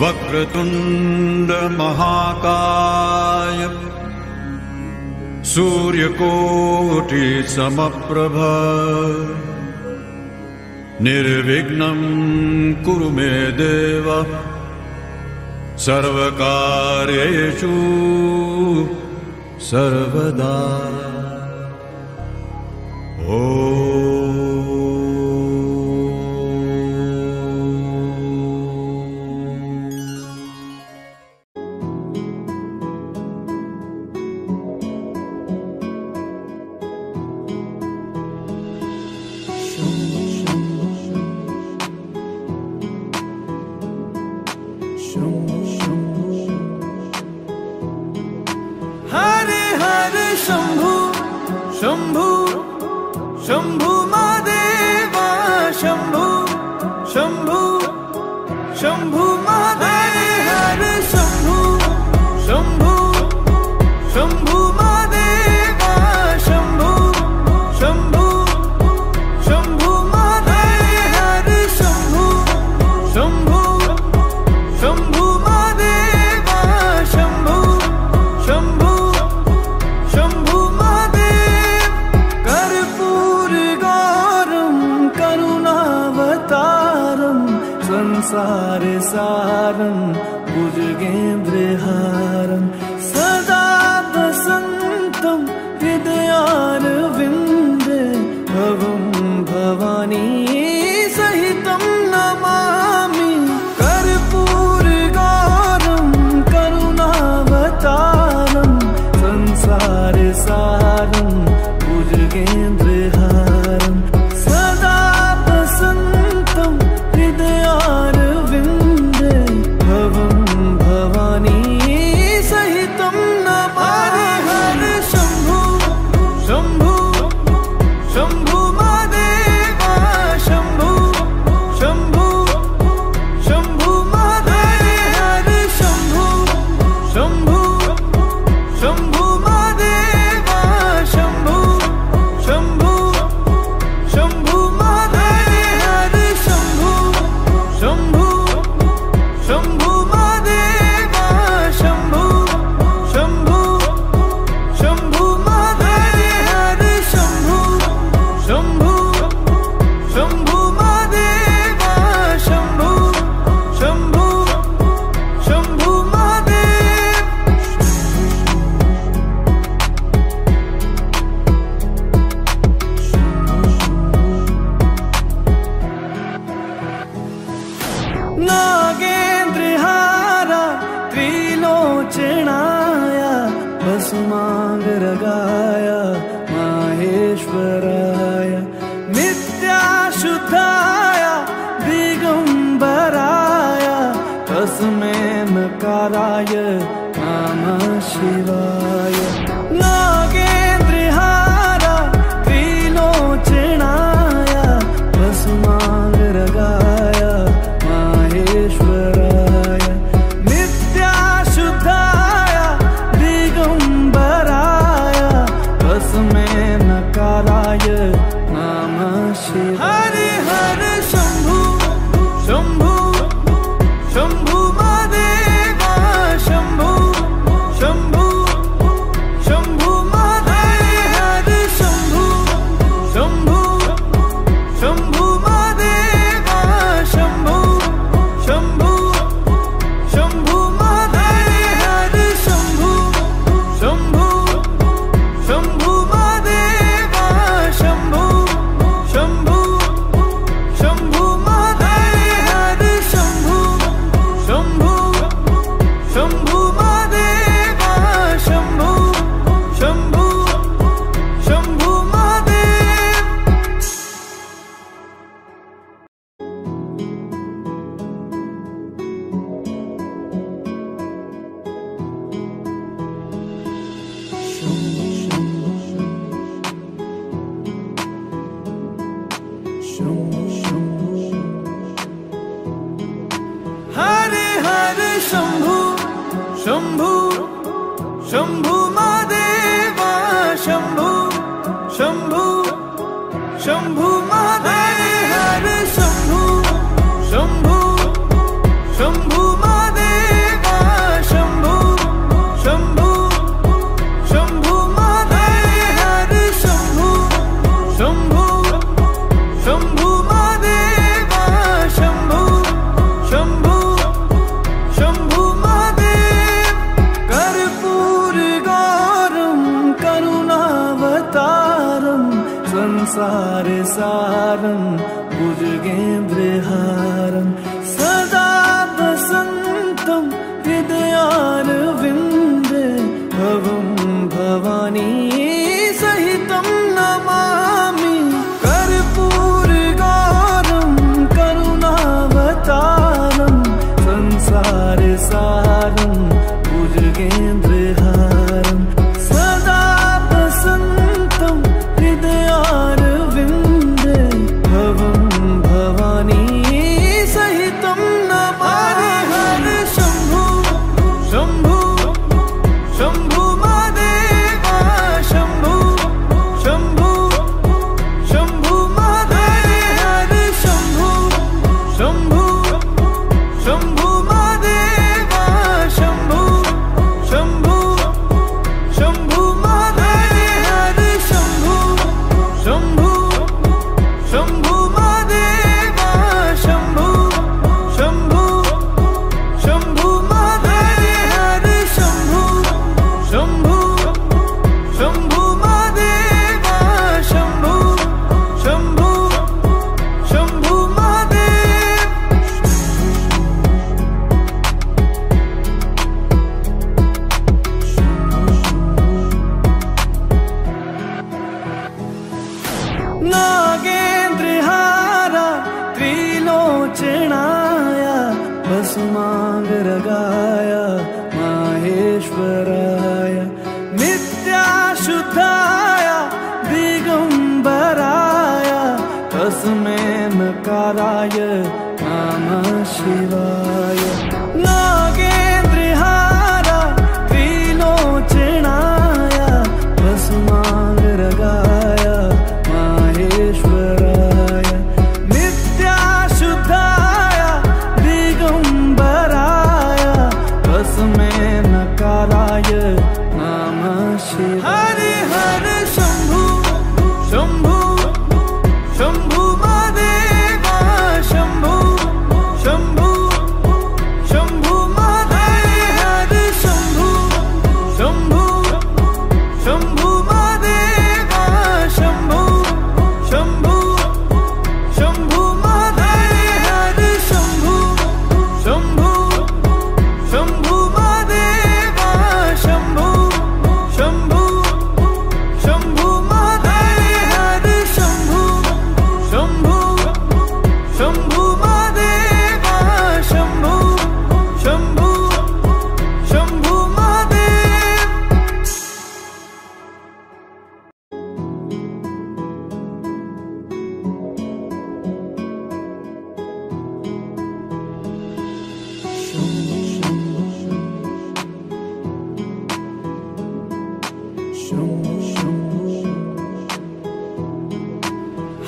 वक्रतुंड महाकाय सूर्यकोटि समप्रभ निर्विघ्नं कुरु मे देव सर्वकार्येषु सर्वदा। हरे हरे शंभु शंभु शंभु महादेवा शंभु शंभु शंभु महादेव हरे शंभु शंभु शंभु महादेवा शंभु शंभु शंभु महादेव हरे शंभु शंभु शंभु महादेवा शंभु शंभु शंभु महादेव कर्पूर गौरम करुणावतारम संसार सारम भुजगेन्द्रहारम सदा वसंतम हृदयारविंदे भवं भवानी सहितं नमामि। कर्पूर गौरम करुणावतारम संसार सारम भुजगेन्द्रहारम सदा वसंतम हृदयारविंदे भवं भवानी सहितं नमामि। हरे शंभु शंभु शंभु महादेवा शंभु शंभु शंभु महादेव हरे शंभु शंभु शंभु महादेवा शंभु शंभु शंभु महादेव हरे शंभु शंभु शंभु महादेवा शंभु शंभु शंभु महादेव हरे शंभु शंभु शंभु महादेवा शंभु शंभु शंभु महादेव। नागेन्द्रहारा त्रिलोचनाय भस्मांगरागाय माहेश्वराय नित्याशुद्धाय दिगंबराय तस्मै नकाराय नमः शिवाय। नागेन्द्रहारा त्रिलोचनाय भस्मांगरागाय माहेश्वराय नित्याशुद्धाय दिगंबराय तस्मै नकाराय नमः शिवाय। हरे हरे शंभु शंभु शंभु महादेवा शंभु शंभु शंभु महादेव हरे शंभु शंभु शंभु महादेवा शंभु शंभु शंभु महादेव हरे शंभु शंभु शंभु महादेवा शंभु शंभु शंभु महादेव हरे शंभु शंभु शंभु महादेवा शंभु शंभु शंभु महादेव। हरे हरे शंभु शंभु शंभु महादेवा शंभु शंभु शंभु महादेव हरे शंभु शंभु शंभु महादेव संसारसारं भुजगेन्द्रहारं सदा वसन्तं हृदयारविन्दे भवं भवानी सहितं नमामि कर्पूरगौरं करुणावतारं संसारसारं भुजगेन्द्रहारं सदा वसन्तं हृदयारविन्दे भवं भवानी सहितं नमामि हर शम्भु शम्भु शम्भु महादेवा शम्भु शम्भु शम्भु महादेव हर शम्भु शम्भु शम्भु महादेवा शम्भु शम्भु शम्भु महादेव हर शम्भु शम्भु शम्भु महादेवा शम्भु शम्भु शम्भु महादेव हर शम्भु शम्भु शम्भु महादेवा शम्भु शम्भु शम्भु महादेव नागेन्द्रहारा त्रिलोचनाय भस्मांगरगाय माहेश्वराय नित्याशुद्धाय दिगंबराय तस्मै नकाराय नमः शिवाय नागेन्द्रहारा त्रिलोचनाय भस्मांगरगाय माहेश्वराय नित्याशुद्धाय दिगंबराय तस्मै नकाराय नमः शिवाय हरे हरे शम्भु शम्भु शम्भु महादेवा शम्भु शम्भु शम्भु महादेव हरे शम्भु शम्भु शम्भु महादेवा शम्भु शम्भु शम्भु महादेव हरे शम्भु शम्भु शम्भु महादेवा शम्भु शम्भु शम्भु महादेव हरे शम्भु शम्भु शम्भु महादेवा शम्भु शम्भु शम्भु महादेव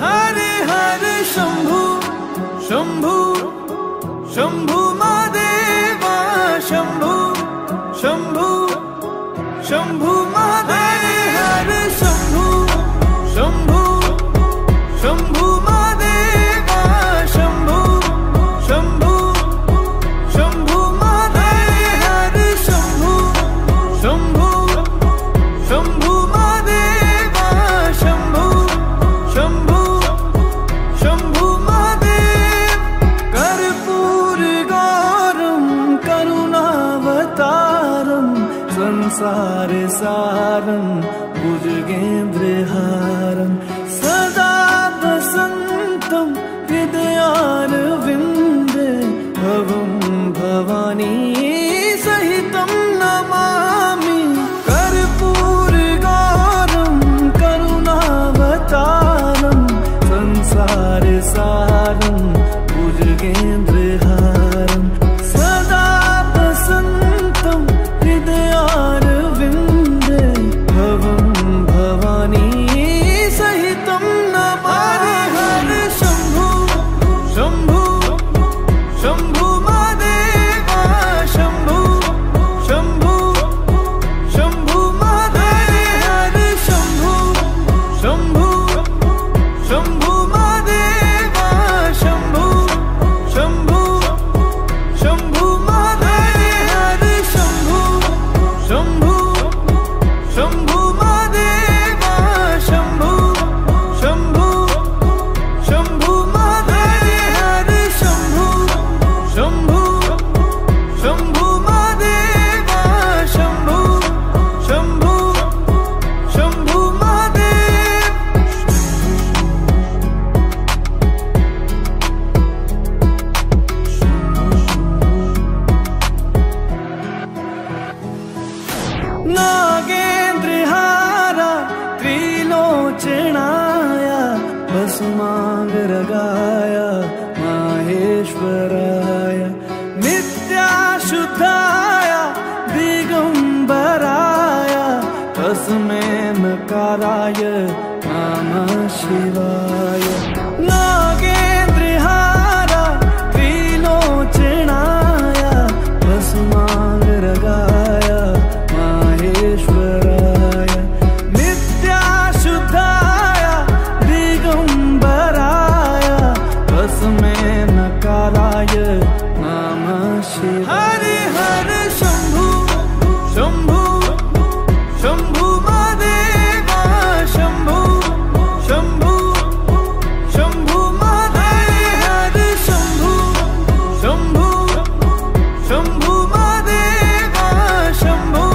हरे हरे शम्भु शम्भु शम्भु महादेवा शम्भु शम्भु शम्भु महादेव हरे शम्भु शम्भु शम्भु महादेवा शम्भु शम्भु शम्भु महादेव हरे शम्भु शम्भु शम्भु महादेवा शम्भु शम्भु शम्भु महादेव कर्पूरगौरं करुणावतारं संसारसारं भुजगेन्द्रहारं सदा वसन्तं भस्मांगरगाय माहेश्वराय नित्याशुद्धाय दिगंबराय तस्मै नकाराय नमः शिवाय नागेन्द्रहार त्रिलोचनाय भस्मांगरगाय माहेश्वराय नित्याशुद्धाय दिगंबराय तस्मै नकाराय नमः शिवाय हरे हरे शंभु शंभु शंभु महादेव शंभु शंभु शंभु महादेव हरे शंभु शंभु शंभु महादेव शंभु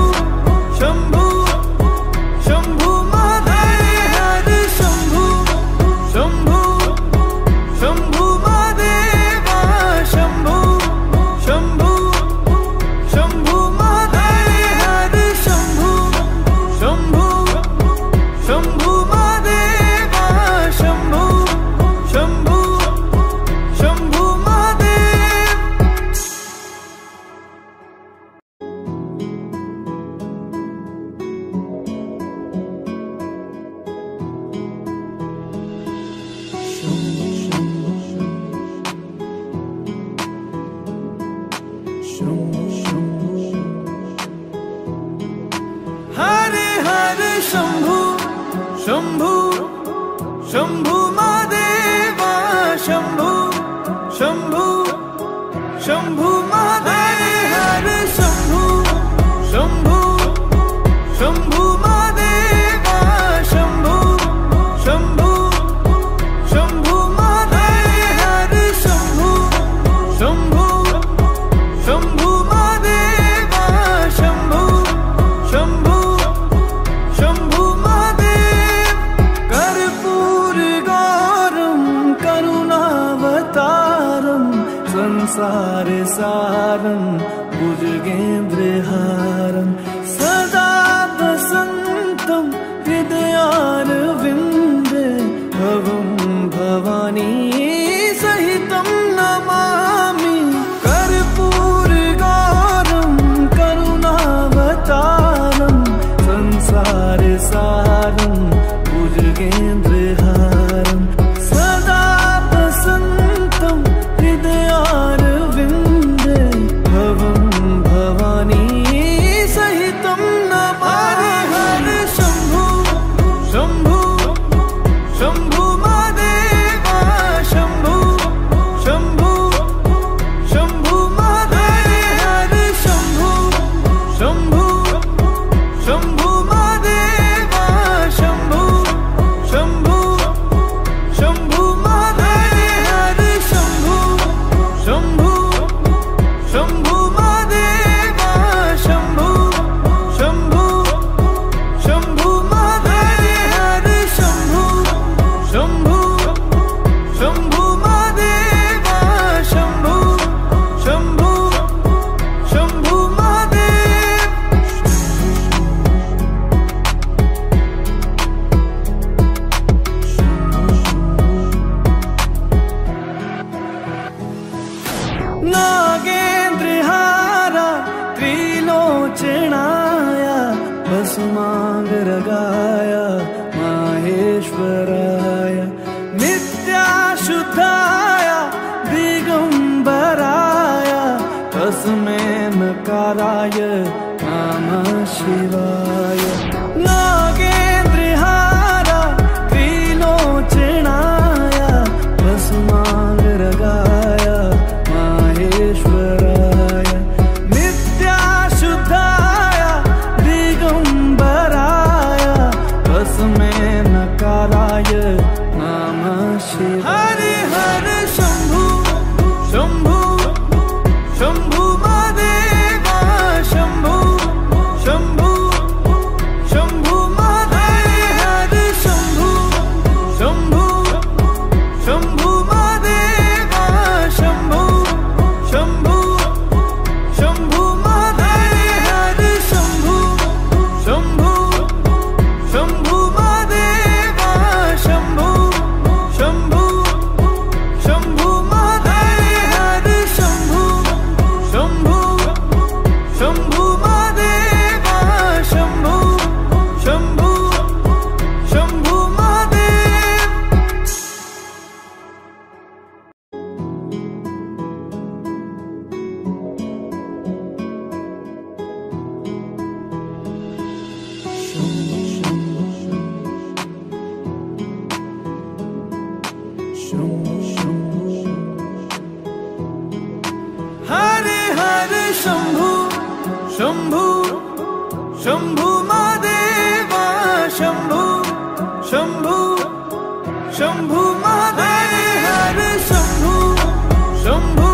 शंभु शंभु महादेव हरे शंभु शंभु शंभु महादेव शंभु शंभु शंभु महादेव हरे शंभु शंभु शंभु महादेव शंभु शंभु शंभु महादेव हरे हरे शंभु शंभु शंभु महादेव शंभु शंभु शंभु महादेव हरे शंभु शंभु शंभु महादेव शंभु शंभु शंभु महादेव हरे शंभु शंभु शंभु महादेव शंभु शंभु शंभु महादेव कर्पूर गौरम करुणावतारम संसार सारम भुजगेन्द्रहारम सदा वसंतम हृदयारविंदे भवं भवानी सहितं नमामि कर्पूर गौरम करुणावतारम संसार सारम भुजगेन्द्रहारम सदा वसंतम हृदयारविंदे भवं भवानी सहितं नमामि हरे शंभु शंभु शंभु महादेव शंभु शंभु शंभु महादेव हरे शंभु शंभु शंभु महादेव शंभु शंभु शंभु महादेव हरे शंभु शंभु शंभु महादेव शंभु शंभु शंभु महादेव हरे शंभु शंभु शंभु महादेव शंभु शंभु शंभु महादेव नागेन्द्रहार त्रिलोचनाय भस्मांगरगाय माहेश्वराय नित्याशुद्धाय दिगंबराय तस्मै नकाराय नमः शिवाय नागेन्द्रहार त्रिलोचनाय भस्मांगरगाय माहेश्वराय नित्याशुद्धाय दिगंबराय तस्मै नकाराय नमः शिवाय हरे हरे शंभु शंभु शंभु महादेव शंभु शंभु शंभु महादेव हरे शंभु शंभु शंभु महादेव शंभु शंभु शंभु महादेव हरे शंभु शंभु शंभु महादेव शंभु शंभु हरे हरे शंभु शंभु शंभु महादेवा शंभु शंभु शंभु महादेव हरे शंभु शंभु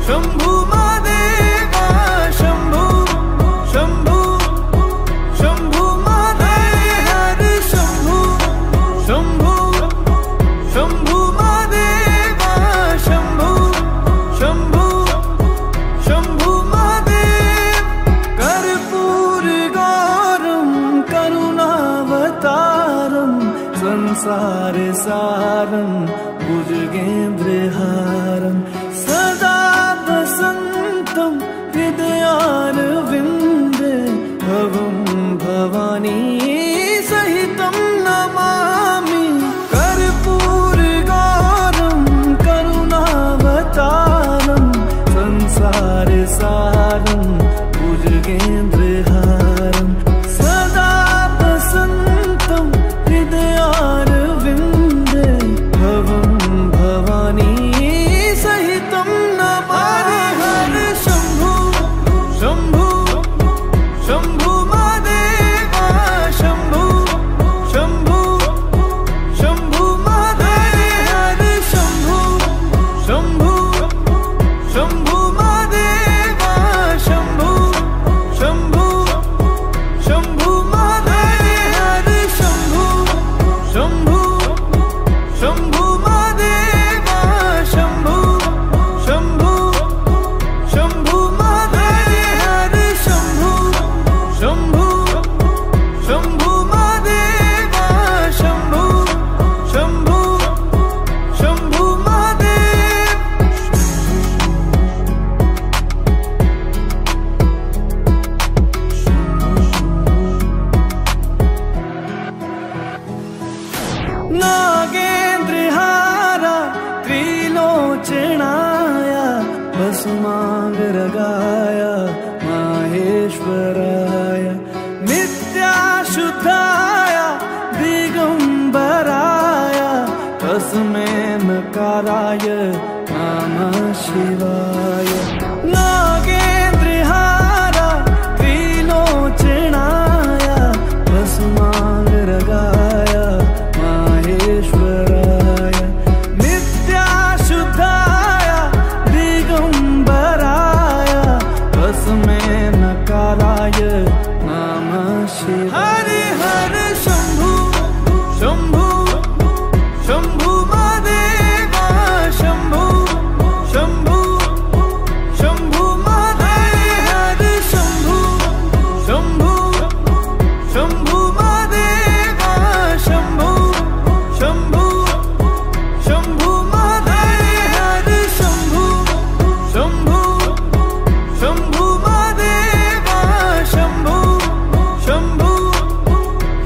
शंभु महादेवा शंभु शंभु शंभु महादेव हरे शंभु शंभु शंभु महादेवा शंभु शंभु शंभु महादेव कर्पूर गौरम करुणावतारम संसार सारम भुजगेन्द्रहारम सदा वसन्तं हृदयारविन्दे भवं भवानी सहितं नमामि कर्पूर गौरम करुणावतारम संसार सारम भुजगेन्द्रहारम सदा वसन्तं हृदयारविन्दे भवं भवानी सहितं नमामि हरे शंभु शंभु शंभु महादेवा शंभु शंभु शंभु महादेव हरे शंभु शंभु शंभु महादेवा शंभु शंभु शंभु महादेव हरे शंभु शंभु शंभु महादेवा शंभु शंभु शंभु महादेव हरे शंभु शंभु शंभु महादेवा शंभु शंभु शंभु महादेव नागेन्द्रहारा त्रिलोचनाय भस्मांगरागाय माहेश्वराय नित्याशुद्धाय दिगंबराय तस्मै नकाराय नमः शिवाय नागेन्द्रहारा त्रिलोचनाय भस्मांगरागाय माहेश्वराय नित्याशुद्धाय दिगंबराय तस्मै नकाराय नमः शिवाय हरे हरे शंभु शंभु शंभु महादेवा शंभु शंभु शंभु महादेव हरे शंभु शंभु शंभु महादेवा शंभु शंभु शंभु महादेव हरे शंभु शंभु शंभु महादेवा शंभु शंभु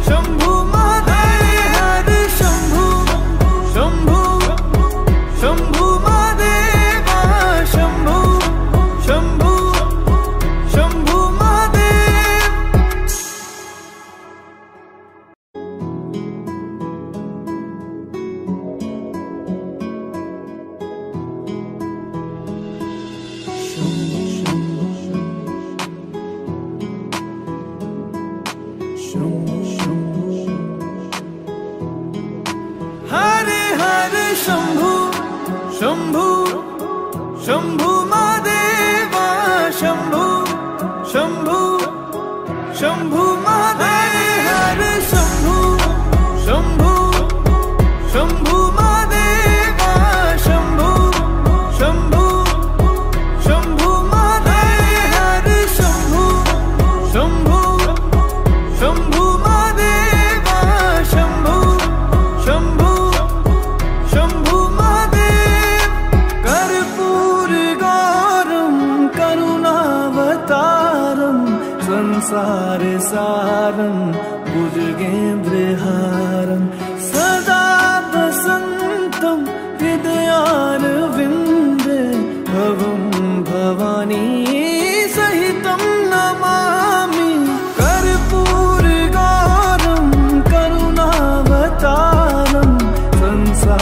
शंभु महादेव हरे शंभु शंभु शंभु महादेवा शंभु शंभु शंभु महादेव हरे हरे शंभु शंभु शंभु महादेवा शंभु शंभु शंभु महादेव हरे शंभु शंभु शंभु महादेवा शंभु शंभु शंभु महादेव हरे शंभु शंभु शंभु महादेवा शंभु शंभु शंभु महादेव कर्पूर गौरम करुणावतारम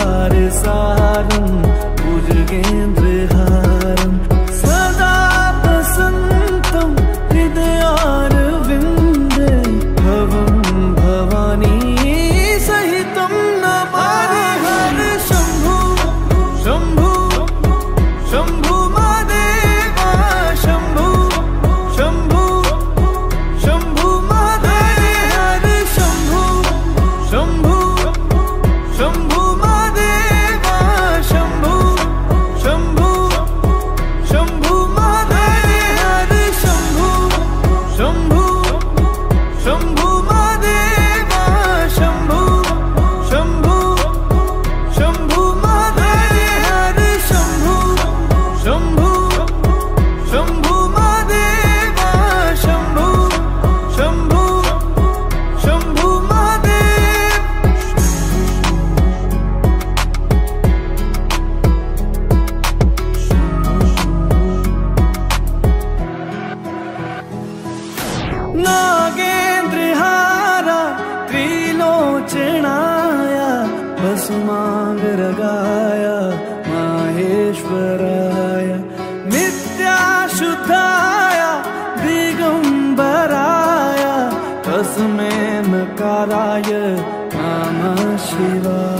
सारं भुजगेन्द्रहारं सदा वसन्तं हृदयारविन्दे भवं भवानी सहितं नमामि। हर शम्भु शम्भु शम्भु महादेवा शम्भु शम्भु शम्भु महादेव। हर शम्भु शम्भु शम्भु महादेवा शम्भु शम्भु शम्भु महादेव। हर शम्भु शम्भु शम्भु महादेवा शम्भु शम्भु शम्भु महादेव। हर शम्भु शम्भु शम्भु महादेवा शम्भु शम्भु शम्भु महादेव। नागेन्द्रहार त्रिलोचनाय भस्मांगरागाय माहेश्वराय नित्याशुद्धाय दिगंबराय तस्मै नकाराय नमः शिवाय।